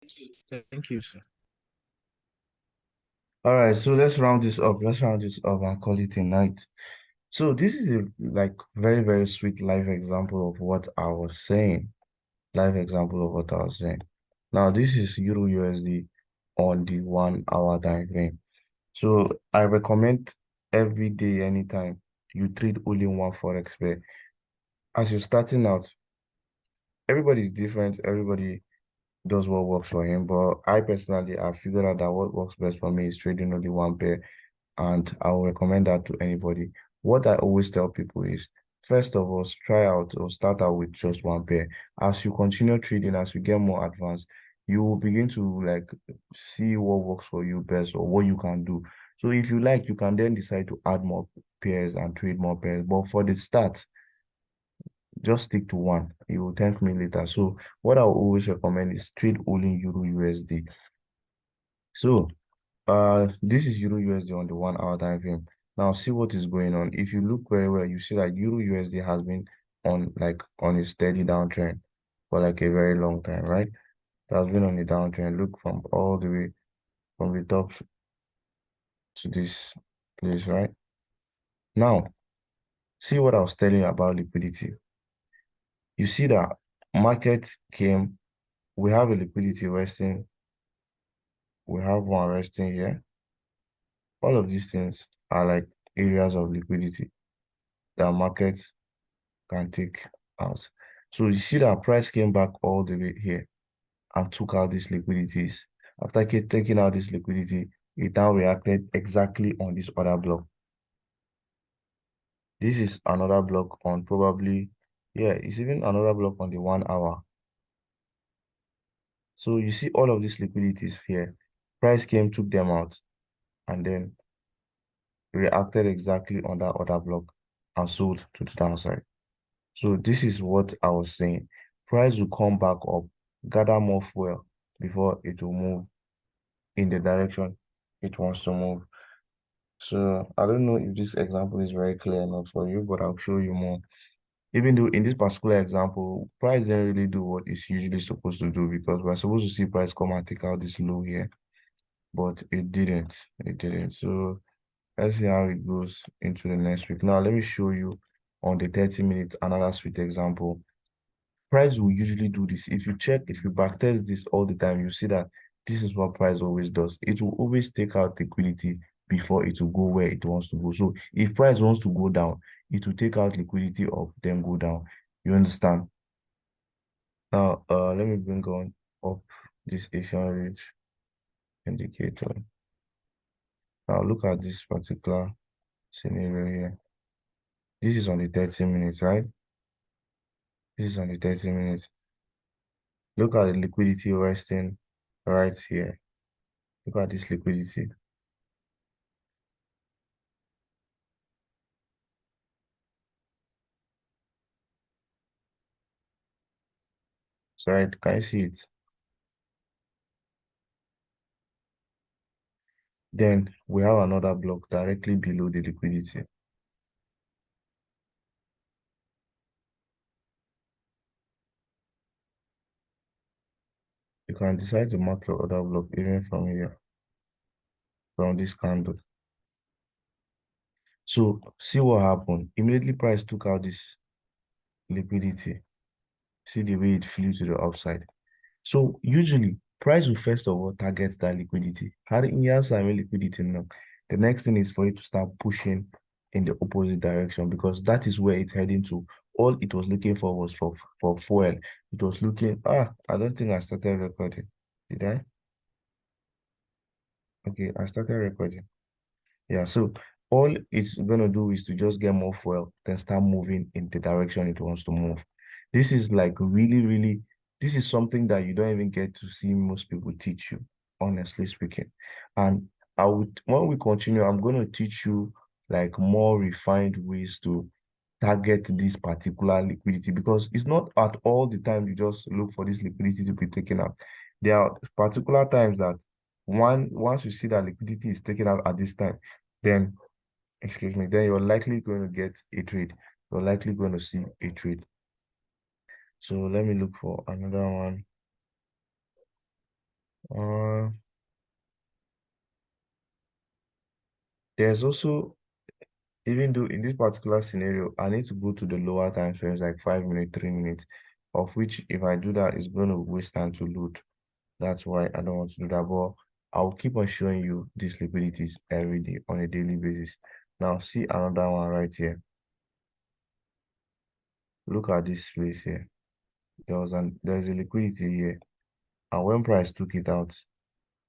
Thank you, sir. All right, so let's round this up. Let's round this up and call it a night. So this is a like very, very sweet live example of what I was saying. Live example of what I was saying. Now this is Euro USD on the 1 hour time frame. So I recommend every day, anytime you trade only one forex pair. As you're starting out, everybody is different. Everybody does what works for him. But I personally, I figured out that what works best for me is trading only one pair, and I will recommend that to anybody. What I always tell people is, first of all, try out or start out with just one pair. As you continue trading, as you get more advanced, you will begin to like see what works for you best or what you can do. So if you like, you can then decide to add more pairs and trade more pairs. But for the start, just stick to one. You will thank me later. So what I will always recommend is trade only Euro USD. So this is Euro USD on the 1 hour time frame. Now see what is going on. If you look very well, you see that Euro USD has been on a steady downtrend for like a very long time, right? It has been on a downtrend. Look from all the way from the top to this place, right? Now, see what I was telling you about liquidity. You see that market came, we have a liquidity resting, we have one resting here. All of these things are like areas of liquidity that markets can take out. So you see that price came back all the way here and took out these liquidities. After taking out this liquidity, it now reacted exactly on this other block. This is another block on probably, yeah, it's even another block on the 1 hour. So you see all of these liquidities here. Price came, took them out, and then reacted exactly on that other block and sold to the downside. So this is what I was saying. Price will come back up, gather more fuel before it will move in the direction it wants to move. So I don't know if this example is very clear enough for you, but I'll show you more. Even though in this particular example, price didn't really do what it's usually supposed to do because we're supposed to see price come and take out this low here, but it didn't. It didn't. So let's see how it goes into the next week. Now let me show you on the 30 minutes another sweet example. Price will usually do this. If you check, if you backtest this all the time, you see that this is what price always does. It will always take out liquidity before it will go where it wants to go. So if price wants to go down, it will take out liquidity up, then go down. You understand? Now, let me bring on up this Asian ridge indicator. Now look at this particular scenario here. This is on the 30 minutes, right? This is on the 30 minutes. Look at the liquidity resting right here. Look at this liquidity. So right, can you see it? Then we have another block directly below the liquidity. You can decide to mark your other block even from here, from this candle. So see what happened. Immediately price took out this liquidity. See the way it flew to the upside. So usually price will first of all target that liquidity. How the Indians are liquidity now. The next thing is for it to start pushing in the opposite direction because that is where it's heading to. All it was looking for was for fuel. It was looking, I don't think I started recording. Did I? Okay, I started recording. Yeah, so all it's gonna do is to just get more fuel, then start moving in the direction it wants to move. This is like really, really, this is something that you don't even get to see most people teach you, honestly speaking. And when we continue, I'm gonna teach you like more refined ways to target this particular liquidity because it's not at all the time you just look for this liquidity to be taken out. There are particular times that once you see that liquidity is taken out at this time, then excuse me, then you're likely going to get a trade. You're likely going to see a trade. So let me look for another one. Uh, there's also, even though in this particular scenario, I need to go to the lower time frames, like 5 minutes, 3 minutes, of which if I do that, it's going to waste time to load. That's why I don't want to do that. But I'll keep on showing you these liquidities every day on a daily basis. Now, see another one right here. Look at this place here. There's a liquidity here. And when price took it out,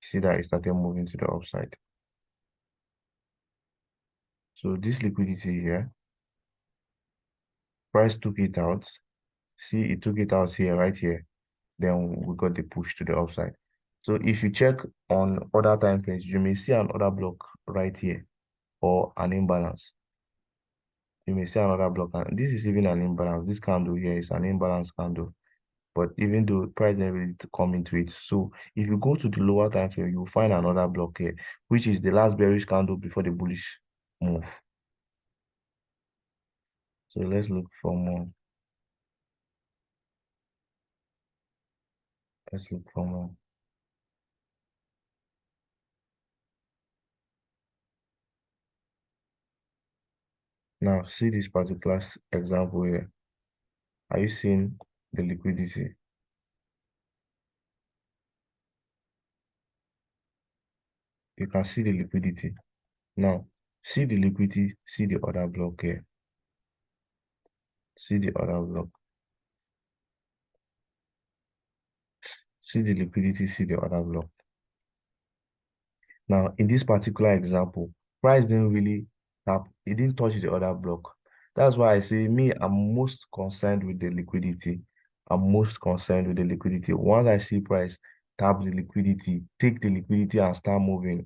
see that it started moving to the upside. So this liquidity here, price took it out. See, it took it out here, right here. Then we got the push to the upside. So if you check on other time frames, you may see another block right here or an imbalance. You may see another block, and this is even an imbalance. This candle here is an imbalance candle. But even though price didn't really come into it, so if you go to the lower time frame, you'll find another block here, which is the last bearish candle before the bullish move. So let's look for more. Let's look for more. Now, see this particular example here. Are you seeing the liquidity? You can see the liquidity. Now, see the liquidity, see the other block here. See the other block. See the liquidity, see the other block. Now, in this particular example, price didn't really tap, it didn't touch the other block. That's why I say, me, I'm most concerned with the liquidity. I'm most concerned with the liquidity. Once I see price tap the liquidity, take the liquidity and start moving,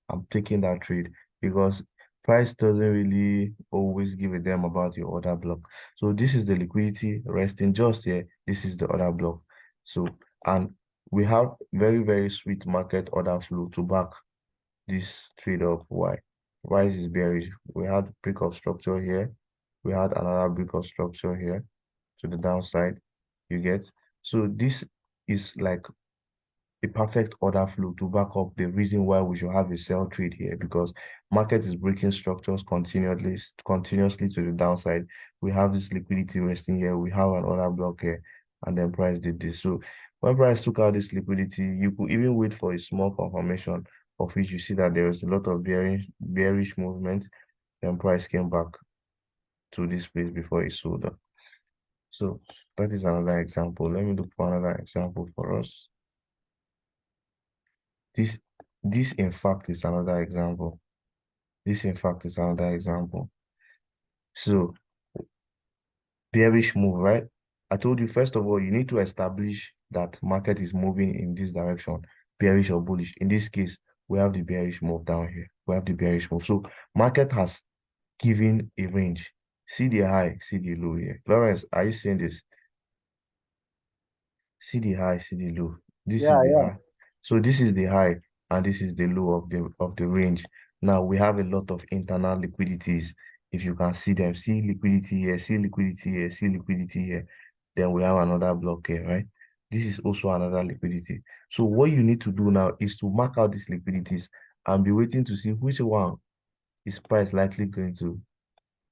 I'm taking that trade because price doesn't really always give a damn about your other block. So this is the liquidity resting just here. This is the other block. So, and we have very, very sweet market order flow to back this trade of why. Rise is bearish. We had break of structure here. We had another break of structure here to the downside. You get? So this is like a perfect order flow to back up the reason why we should have a sell trade here because market is breaking structures continuously to the downside. We have this liquidity resting here. We have an order block here, and then price did this. So when price took out this liquidity, you could even wait for a small confirmation of which you see that there was a lot of bearish movement. Then price came back to this place before it sold up. So that is another example. Let me look for another example for us. This this in fact is another example. This in fact is another example. So bearish move, right? I told you first of all, you need to establish that market is moving in this direction, bearish or bullish. In this case, we have the bearish move down here. We have the bearish move. So market has given a range. See the high, see the low here. Lawrence, are you seeing this? See the high, see the low. This is Yeah, the yeah. high. So this is the high and this is the low of the range. Now we have a lot of internal liquidities. If you can see them, see liquidity here, see liquidity here, see liquidity here. Then we have another block here, right? This is also another liquidity. So what you need to do now is to mark out these liquidities and be waiting to see which one is price likely going to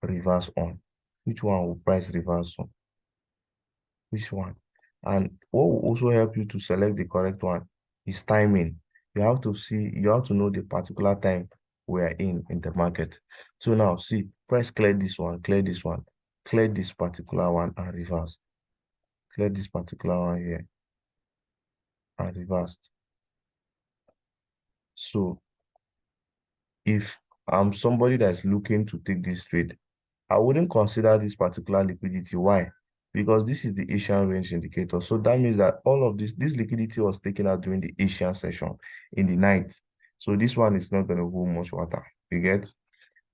reverse on. Which one will price reverse on? Which one? And what will also help you to select the correct one is timing. You have to know the particular time we are in the market. So now see, press clear this one, clear this particular one and reverse. Clear this particular one here and reversed. So if I'm somebody that's looking to take this trade, I wouldn't consider this particular liquidity. Why? Because this is the Asian range indicator. So that means that all of this liquidity was taken out during the Asian session in the night. So this one is not going to hold much water. You get?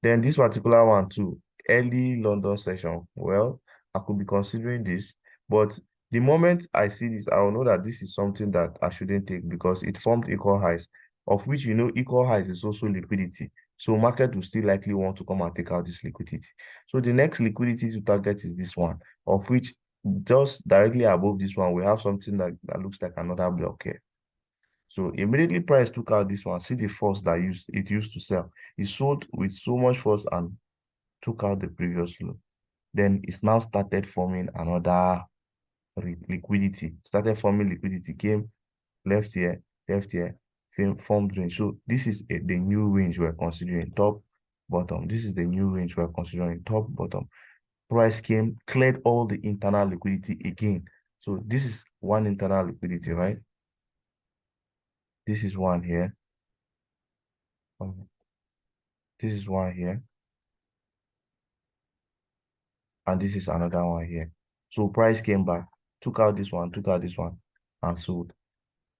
Then this particular one too, early London session. Well, I could be considering this, but the moment I see this, I will know that this is something that I shouldn't take because it formed equal highs, of which equal highs is also liquidity. So market will still likely want to come and take out this liquidity. So the next liquidity to target is this one, of which just directly above this one, we have something that looks like another block here. So immediately price took out this one. See the force that it used to sell. It sold with so much force and took out the previous low. Then it's now started forming another liquidity. Started forming liquidity, came left here, formed range. So this is the new range we're considering, top, bottom. This is the new range we're considering, top, bottom. Price came, cleared all the internal liquidity again. So this is one internal liquidity, right? This is one here. This is one here. And this is another one here. So price came back, took out this one, and sold.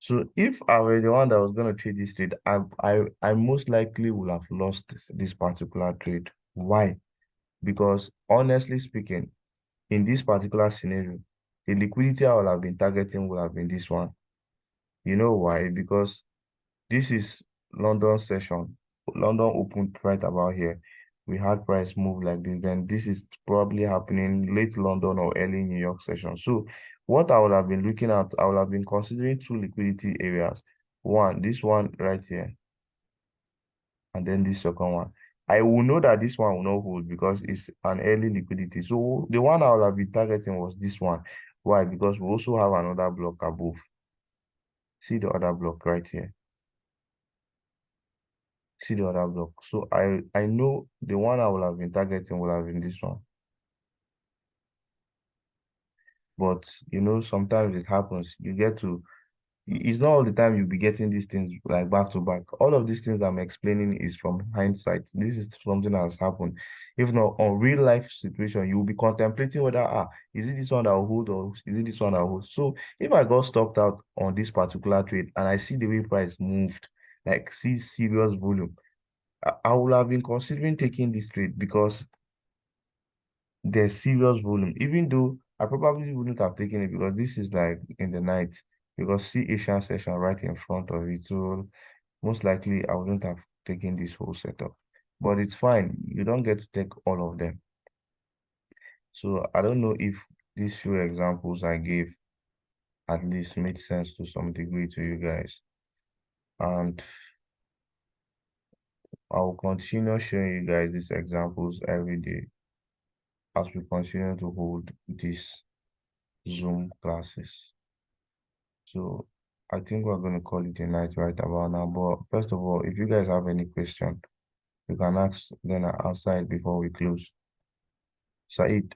So if I were the one that was going to trade this trade, I most likely would have lost this particular trade. Why? Because honestly speaking, in this particular scenario, the liquidity I would have been targeting would have been this one. You know why? Because this is London session. London opened right about here. We had price move like this. Then this is probably happening late London or early New York session. So what I would have been looking at, I would have been considering two liquidity areas. One, this one right here, and then this second one. I will know that this one will not hold because it's an early liquidity. So the one I would have been targeting was this one. Why? Because we also have another block above. See the other block right here. See the other block. So I know the one I will have been targeting will have been this one. But you know, sometimes it happens. You get to, it's not all the time you'll be getting these things like back to back. All of these things I'm explaining is from hindsight. This is something that has happened. If not on real life situation, you will be contemplating whether is it this one that will hold or is it this one that will hold. So if I got stopped out on this particular trade and I see the way price moved, like see serious volume, I would have been considering taking this trade because there's serious volume, even though I probably wouldn't have taken it because this is like in the night, because see Asian session right in front of it. So most likely I wouldn't have taken this whole setup. But it's fine. You don't get to take all of them. So I don't know if these few examples I gave at least made sense to some degree to you guys. And I will continue showing you guys these examples every day as we continue to hold these Zoom classes. So I think we're going to call it a night right about now. But first of all, if you guys have any question, you can ask, then I answer it before we close. Said.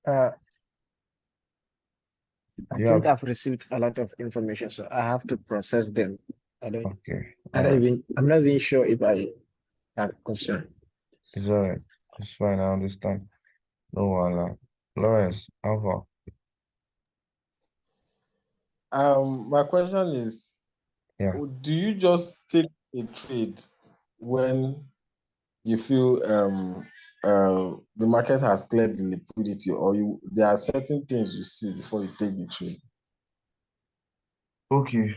Uh, I Yeah. think I've received a lot of information, so I have to process them. I don't, Okay. All right. I'm not even sure if I have concern. It's all right. It's fine. I understand. No worry. Lawrence, how far? My question is, Yeah. do you just take a trade when you feel the market has cleared the liquidity, or there are certain things you see before you take the trade? Okay.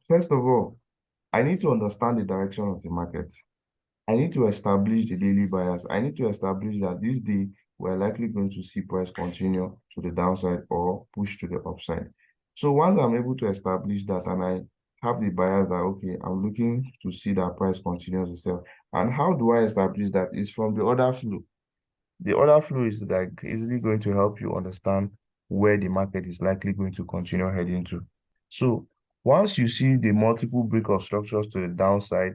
First of all, I need to understand the direction of the market. I need to establish the daily bias. I need to establish that this day we're likely going to see price continue to the downside or push to the upside. So once I'm able to establish that and I have the bias that, okay, I'm looking to see that price continues to sell. And how do I establish that? It's from the order flow. The order flow is like easily going to help you understand where the market is likely going to continue heading to. So once you see the multiple break of structures to the downside,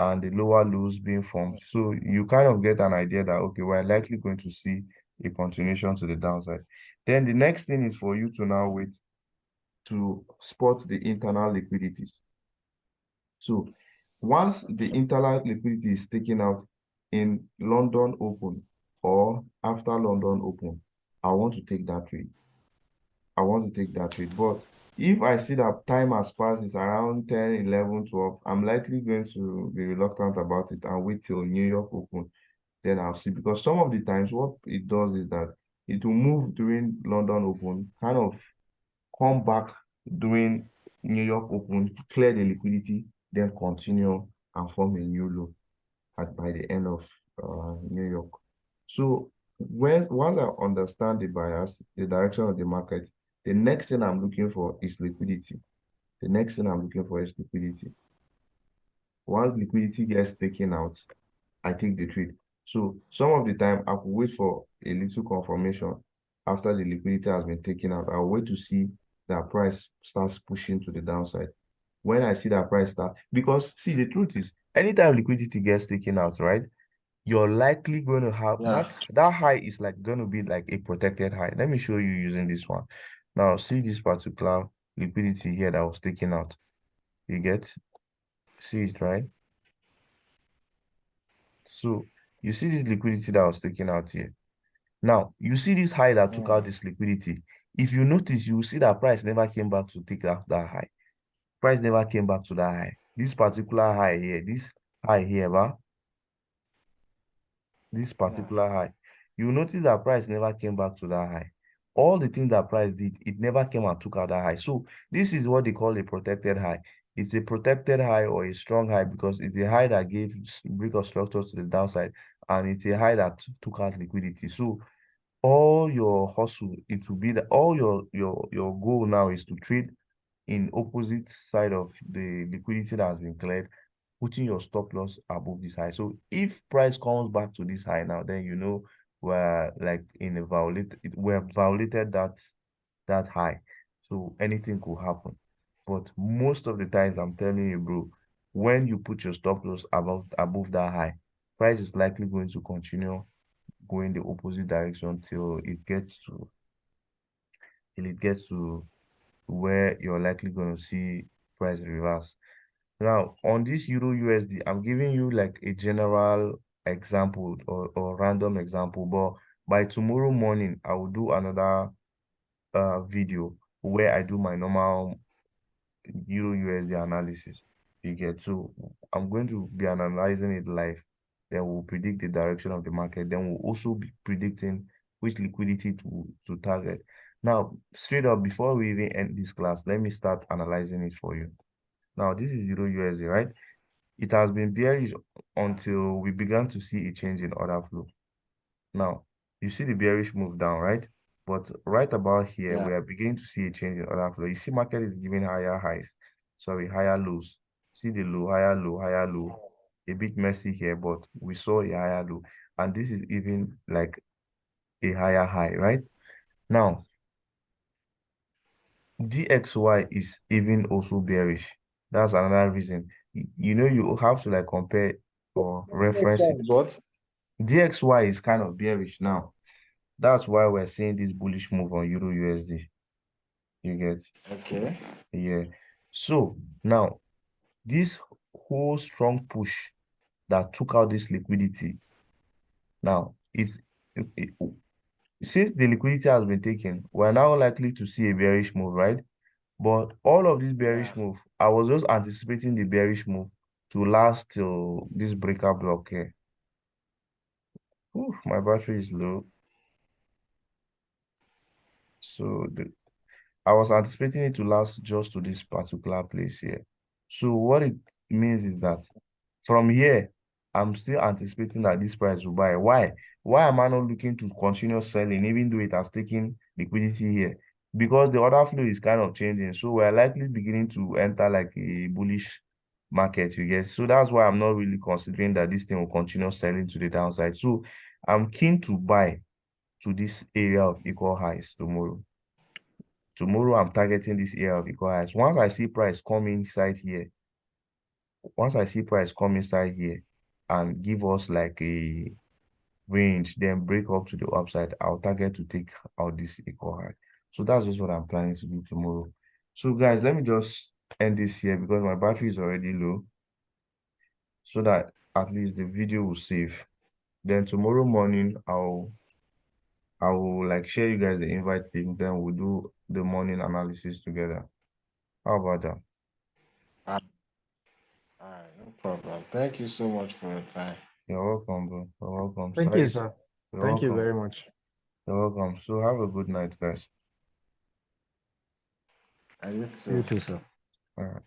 and the lower lows being formed. So you kind of get an idea that, okay, we're likely going to see a continuation to the downside. Then the next thing is for you to now wait to spot the internal liquidities. So once the internal liquidity is taken out in London Open or after London Open, I want to take that trade. I want to take that trade. But if I see that time has passed, it's around 10, 11, 12, I'm likely going to be reluctant about it and wait till New York Open. Then I'll see. Because some of the times, what it does is that it will move during London Open, kind of come back during New York Open, clear the liquidity, then continue and form a new low by the end of New York. So Once I understand the bias, the direction of the market, the next thing I'm looking for is liquidity. The next thing I'm looking for is liquidity. Once liquidity gets taken out, I take the trade. So some of the time I could wait for a little confirmation after the liquidity has been taken out. I'll wait to see that price starts pushing to the downside. When I see that price start, because see, the truth is, anytime liquidity gets taken out, right, you're likely going to have Yeah. that high is like going to be like a protected high. Let me show you using this one. Now, see this particular liquidity here that was taken out. You get, see it, right? So you see this liquidity that was taken out here. Now, you see this high that took out this liquidity. If you notice, you will see that price never came back to take that high. Price never came back to that high. This particular high here, this high here, this Yeah. particular high, you notice that price never came back to that high. All the things that price did, it never came and took out that high. So this is what they call a protected high. It's a protected high or a strong high because it's a high that gave brick of structure to the downside, and it's a high that took out liquidity. So all your hustle, it will be that all your goal now is to trade in opposite side of the liquidity that has been cleared, putting your stop loss above this high. So if price comes back to this high now, then you know we're like in a we have violated that high. So anything could happen. But most of the times I'm telling you, bro, when you put your stop loss above that high, price is likely going to continue going the opposite direction till it gets to where you're likely going to see price reverse. Now, on this Euro USD, I'm giving you like a general example or random example, but by tomorrow morning, I will do another video where I do my normal Euro USD analysis. You get, so I'm going to be analyzing it live. Then we'll predict the direction of the market. Then we'll also be predicting which liquidity to target. Now, straight up, before we even end this class, let me start analyzing it for you. Now, this is Euro USD, right? It has been bearish until we began to see a change in order flow. Now, you see the bearish move down, right? But right about here, Yeah. we are beginning to see a change in order flow. You see market is giving higher highs, sorry, higher lows. See the low, higher low, higher low. A bit messy here, but we saw a higher low. And this is even like a higher high, right? Now, DXY is even also bearish. That's another reason. You know, you have to like compare or reference it. What? DXY is kind of bearish now. That's why we're seeing this bullish move on Euro USD. You get? Okay. Yeah. So now this whole strong push that took out this liquidity. Now it- since the liquidity has been taken, we're now likely to see a bearish move, right? But all of this Yeah. bearish move, I was just anticipating the bearish move to last till this breaker block here. Ooh, my battery is low. So I was anticipating it to last just to this particular place here. So what it means is that from here, I'm still anticipating that this price will buy. Why? Why am I not looking to continue selling even though it has taken liquidity here? Because the order flow is kind of changing. So we're likely beginning to enter like a bullish market, you guess. So that's why I'm not really considering that this thing will continue selling to the downside. So I'm keen to buy to this area of equal highs tomorrow. Tomorrow, I'm targeting this area of equal highs. Once I see price come inside here and give us like a range, then break up to the upside, I'll target to take out this equal high. So that's just what I'm planning to do tomorrow. So guys, let me just end this here because my battery is already low so that at least the video will save. Then tomorrow morning, I will like share you guys the invite link, then we'll do the morning analysis together. How about that? All right, no problem. Thank you so much for your time. You're welcome, bro. You're welcome. Thank you, Said, sir. you're Thank you welcome. very much. You're welcome. So have a good night, guys. And you You too. too, sir. All right.